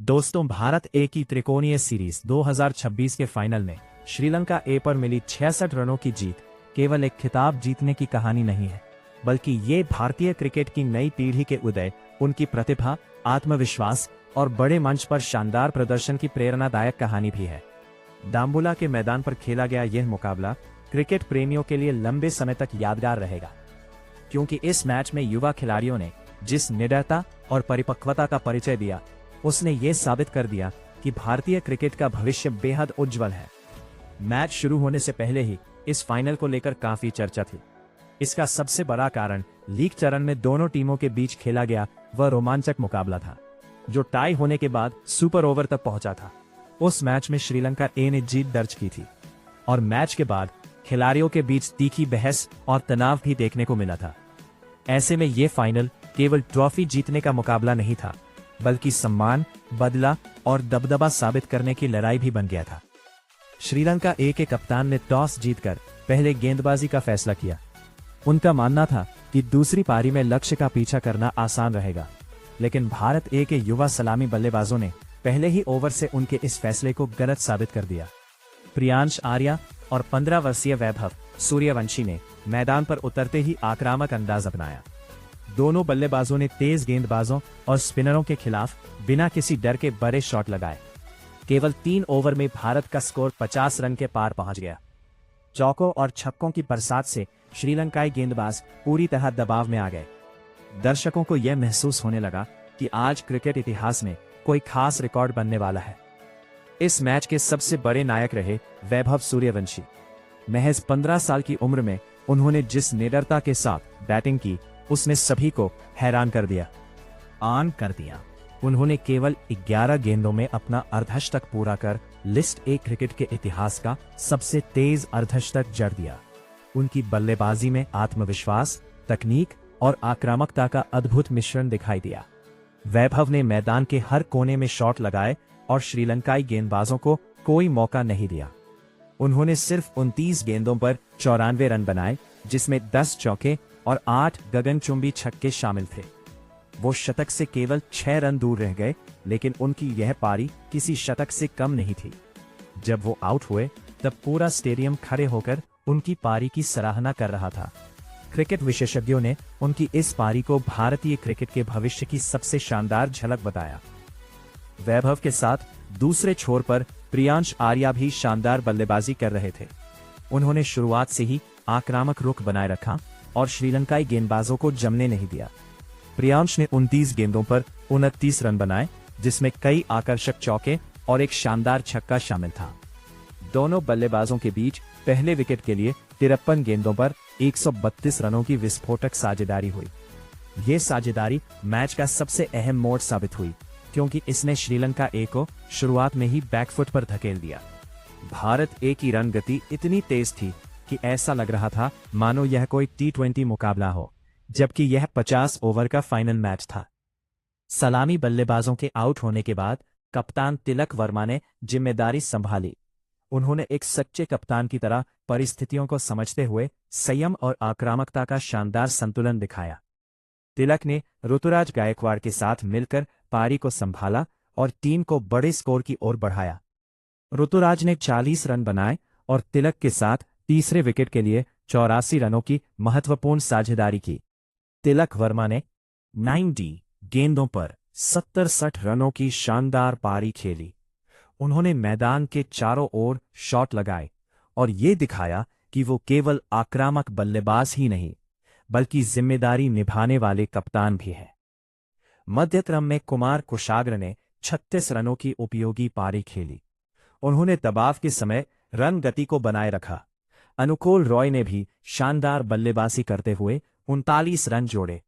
दोस्तों, भारत ए की त्रिकोणीय सीरीज 2026 के फाइनल में श्रीलंका ए पर मिली 66 रनों की जीत केवल एक खिताब जीतने की कहानी नहीं है, बल्कि ये भारतीय क्रिकेट की नई पीढ़ी के उदय, उनकी प्रतिभा, आत्मविश्वास और बड़े मंच पर शानदार प्रदर्शन की प्रेरणादायक कहानी भी है। डाम्बुला के मैदान पर खेला गया यह मुकाबला क्रिकेट प्रेमियों के लिए लंबे समय तक यादगार रहेगा, क्योंकि इस मैच में युवा खिलाड़ियों ने जिस निडरता और परिपक्वता का परिचय दिया, उसने ये साबित कर दिया कि भारतीय क्रिकेट का भविष्य बेहद उज्जवल है। मैच शुरू होने से पहले ही इस फाइनल को लेकर काफी चर्चा थी। इसका सबसे बड़ा कारण लीग चरण में दोनों टीमों के बीच खेला गया वह रोमांचक मुकाबला था, जो टाई होने के बाद सुपर ओवर तक पहुंचा था। उस मैच में श्रीलंका ए ने जीत दर्ज की थी और मैच के बाद खिलाड़ियों के बीच तीखी बहस और तनाव भी देखने को मिला था। ऐसे में ये फाइनल केवल ट्रॉफी जीतने का मुकाबला नहीं था, बल्कि सम्मान, बदला और दबदबा साबित करने की लड़ाई भी बन गया था। श्रीलंका ए के कप्तान ने टॉस जीतकर पहले गेंदबाजी का फैसला किया। उनका मानना था कि दूसरी पारी में लक्ष्य का पीछा करना आसान रहेगा, लेकिन भारत ए के युवा सलामी बल्लेबाजों ने पहले ही ओवर से उनके इस फैसले को गलत साबित कर दिया। प्रियांश आर्या और 15 वर्षीय वैभव सूर्यवंशी ने मैदान पर उतरते ही आक्रामक अंदाज अपनाया। दोनों बल्लेबाजों ने तेज गेंदबाजों और स्पिनरों के खिलाफ बिना किसी डर के बड़े शॉट लगाए। केवल 3 ओवर में भारत का स्कोर 50 रन के पार पहुंच गया। चौकों और छक्कों की बरसात से श्रीलंकाई गेंदबाज पूरी तरह दबाव में आ गए। दर्शकों को यह महसूस होने लगा कि आज क्रिकेट इतिहास में कोई खास रिकॉर्ड बनने वाला है। इस मैच के सबसे बड़े नायक रहे वैभव सूर्यवंशी। महज 15 साल की उम्र में उन्होंने जिस निडरता के साथ बैटिंग की, उसने सभी को हैरान कर दिया। उन्होंने केवल 11 गेंदों में अपना अर्धशतक पूरा कर लिस्ट ए क्रिकेट के इतिहास का सबसे तेज अर्धशतक जड़ दिया। उनकी बल्लेबाजी में आत्मविश्वास, तकनीक और आक्रामकता का अद्भुत मिश्रण दिखाई दिया। वैभव ने मैदान के हर कोने में शॉट लगाए और श्रीलंकाई गेंदबाजों को कोई मौका नहीं दिया। उन्होंने सिर्फ 29 गेंदों पर 94 रन बनाए, जिसमें 10 चौके और 8 गगनचुंबी छक्के शामिल थे। वो शतक से केवल 6 रन दूर रह गए, लेकिन उनकी यह पारी किसी शतक से कम नहीं थी। जब वो आउट हुए, तब पूरा स्टेडियम खड़े होकर उनकी पारी की सराहना कर रहा था। क्रिकेट विशेषज्ञों ने उनकी इस पारी को भारतीय क्रिकेट के भविष्य की सबसे शानदार झलक बताया। वैभव के साथ दूसरे छोर पर प्रियांश आर्या भी शानदार बल्लेबाजी कर रहे थे। उन्होंने शुरुआत से ही आक्रामक रुख बनाए रखा और श्रीलंकाई गेंदबाजों को जमने नहीं दिया। प्रियांश ने 29 गेंदों पर 29 रन बनाए, जिसमें कई आकर्षक चौके और एक शानदार छक्का शामिल था। दोनों बल्लेबाजों के बीच पहले विकेट के लिए 53 गेंदों पर 132 रनों की विस्फोटक साझेदारी हुई। ये साझेदारी मैच का सबसे अहम मोड़ साबित हुई, क्योंकि इसने श्रीलंका ए को शुरुआत में ही बैकफुट पर धकेल दिया। भारत ए की रन गति इतनी तेज थी कि ऐसा लग रहा था मानो यह कोई T20 मुकाबला हो, जबकि यह 50 ओवर का फाइनल मैच था। सलामी बल्लेबाजों के आउट होने के बाद कप्तान तिलक वर्मा ने जिम्मेदारी संभाली। उन्होंने एक सच्चे कप्तान की तरह परिस्थितियों को समझते हुए संयम और आक्रामकता का शानदार संतुलन दिखाया। तिलक ने ऋतुराज गायकवाड़ के साथ मिलकर पारी को संभाला और टीम को बड़े स्कोर की ओर बढ़ाया। ऋतुराज ने 40 रन बनाए और तिलक के साथ तीसरे विकेट के लिए 84 रनों की महत्वपूर्ण साझेदारी की। तिलक वर्मा ने 90 गेंदों पर 70-60 रनों की शानदार पारी खेली। उन्होंने मैदान के चारों ओर शॉट लगाए और ये दिखाया कि वो केवल आक्रामक बल्लेबाज ही नहीं, बल्कि जिम्मेदारी निभाने वाले कप्तान भी हैं। मध्य क्रम में कुमार कुशाग्र ने 36 रनों की उपयोगी पारी खेली। उन्होंने दबाव के समय रन गति को बनाए रखा। अनुकूल रॉय ने भी शानदार बल्लेबाजी करते हुए 39 रन जोड़े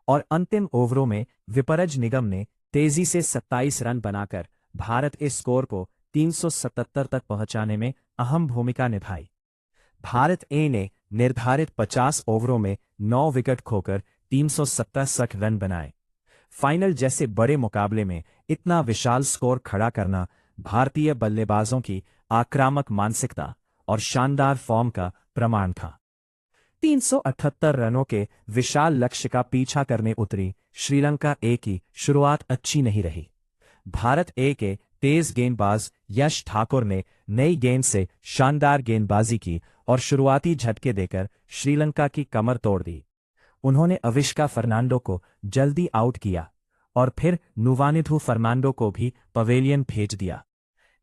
और अंतिम ओवरों में विपरज निगम ने तेजी से 27 रन बनाकर भारत के स्कोर को 377 तक पहुंचाने में अहम भूमिका निभाई। भारत ए ने निर्धारित 50 ओवरों में 9 विकेट खोकर 367 रन बनाए। फाइनल जैसे बड़े मुकाबले में इतना विशाल स्कोर खड़ा करना भारतीय बल्लेबाजों की आक्रामक मानसिकता और शानदार फॉर्म का प्रमाण था। 378 रनों के विशाल लक्ष्य का पीछा करने उतरी श्रीलंका ए की शुरुआत अच्छी नहीं रही। भारत ए के तेज गेंदबाज यश ठाकुर ने नई गेंद से शानदार गेंदबाजी की और शुरुआती झटके देकर श्रीलंका की कमर तोड़ दी। उन्होंने अविष्का फर्नांडो को जल्दी आउट किया और फिर नुवानिधु फर्नांडो को भी पवेलियन भेज दिया।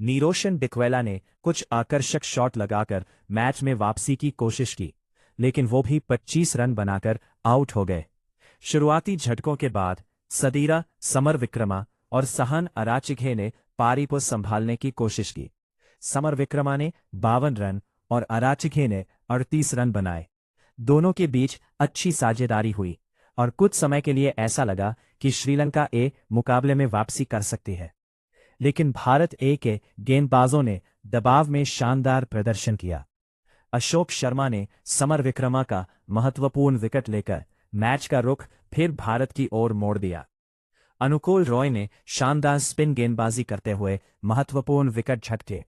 नीरोशन डिक्वेला ने कुछ आकर्षक शॉट लगाकर मैच में वापसी की कोशिश की, लेकिन वो भी 25 रन बनाकर आउट हो गए। शुरुआती झटकों के बाद सदीरा, समर विक्रमा और सहन अराचिघे ने पारी को संभालने की कोशिश की। समर विक्रमा ने 52 रन और अराचिघे ने 38 रन बनाए। दोनों के बीच अच्छी साझेदारी हुई और कुछ समय के लिए ऐसा लगा कि श्रीलंका ए मुकाबले में वापसी कर सकती है, लेकिन भारत ए के गेंदबाजों ने दबाव में शानदार प्रदर्शन किया। अशोक शर्मा ने समर विक्रमा का महत्वपूर्ण विकेट लेकर मैच का रुख फिर भारत की ओर मोड़ दिया। अनुकूल रॉय ने शानदार स्पिन गेंदबाजी करते हुए महत्वपूर्ण विकेट झटके।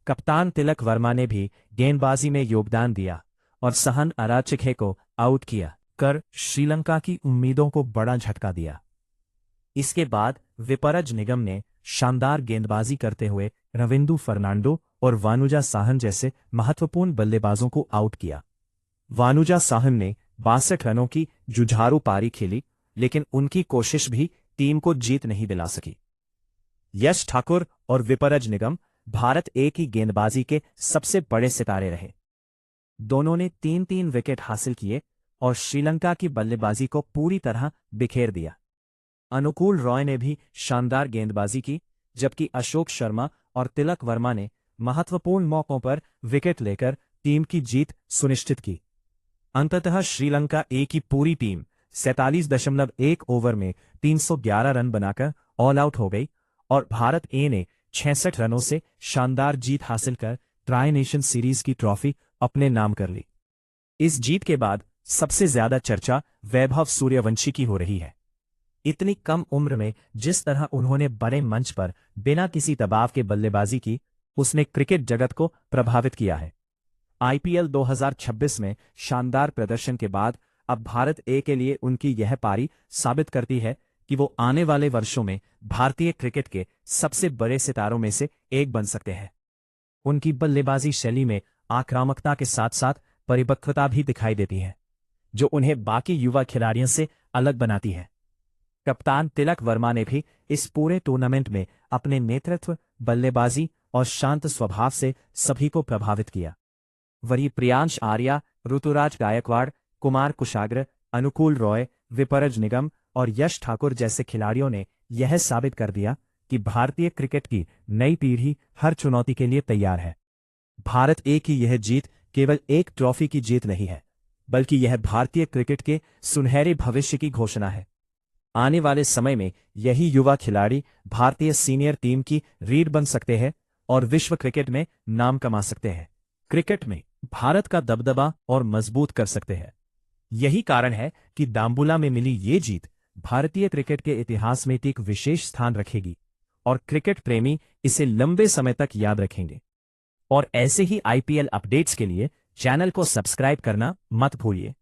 कप्तान तिलक वर्मा ने भी गेंदबाजी में योगदान दिया और सहन अराचिघे को आउट किया कर श्रीलंका की उम्मीदों को बड़ा झटका दिया। इसके बाद विपरज निगम ने शानदार गेंदबाजी करते हुए रविंदु फर्नांडो और वानुजा साहन जैसे महत्वपूर्ण बल्लेबाजों को आउट किया। वानुजा साहन ने 62 रनों की जुझारू पारी खेली, लेकिन उनकी कोशिश भी टीम को जीत नहीं दिला सकी। यश ठाकुर और विपरज निगम भारत ए की गेंदबाजी के सबसे बड़े सितारे रहे। दोनों ने 3-3 विकेट हासिल किए और श्रीलंका की बल्लेबाजी को पूरी तरह बिखेर दिया। अनुकूल रॉय ने भी शानदार गेंदबाजी की, जबकि अशोक शर्मा और तिलक वर्मा ने महत्वपूर्ण मौकों पर विकेट लेकर टीम की जीत सुनिश्चित की। अंततः श्रीलंका ए की पूरी टीम 47.1 ओवर में 311 रन बनाकर ऑल आउट हो गई और भारत ए ने 66 रनों से शानदार जीत हासिल कर ट्राई नेशन सीरीज की ट्रॉफी अपने नाम कर ली। इस जीत के बाद सबसे ज्यादा चर्चा वैभव सूर्यवंशी की हो रही है। इतनी कम उम्र में जिस तरह उन्होंने बड़े मंच पर बिना किसी दबाव के बल्लेबाजी की, उसने क्रिकेट जगत को प्रभावित किया है। आईपीएल 2026 में शानदार प्रदर्शन के बाद अब भारत ए के लिए उनकी यह पारी साबित करती है कि वो आने वाले वर्षों में भारतीय क्रिकेट के सबसे बड़े सितारों में से एक बन सकते हैं। उनकी बल्लेबाजी शैली में आक्रामकता के साथ साथ परिपक्वता भी दिखाई देती है, जो उन्हें बाकी युवा खिलाड़ियों से अलग बनाती है। कप्तान तिलक वर्मा ने भी इस पूरे टूर्नामेंट में अपने नेतृत्व, बल्लेबाजी और शांत स्वभाव से सभी को प्रभावित किया। वहीं प्रियांश आर्या, ऋतुराज गायकवाड़, कुमार कुशाग्र, अनुकूल रॉय, विपरज निगम और यश ठाकुर जैसे खिलाड़ियों ने यह साबित कर दिया कि भारतीय क्रिकेट की नई पीढ़ी हर चुनौती के लिए तैयार है। भारत ए की यह जीत केवल एक ट्रॉफी की जीत नहीं है, बल्कि यह भारतीय क्रिकेट के सुनहरे भविष्य की घोषणा है। आने वाले समय में यही युवा खिलाड़ी भारतीय सीनियर टीम की रीढ़ बन सकते हैं और विश्व क्रिकेट में नाम कमा सकते हैं। क्रिकेट में भारत का दबदबा और मजबूत कर सकते हैं। यही कारण है कि दाम्बुला में मिली ये जीत भारतीय क्रिकेट के इतिहास में एक विशेष स्थान रखेगी और क्रिकेट प्रेमी इसे लंबे समय तक याद रखेंगे। और ऐसे ही आईपीएल अपडेट्स के लिए चैनल को सब्सक्राइब करना मत भूलिए।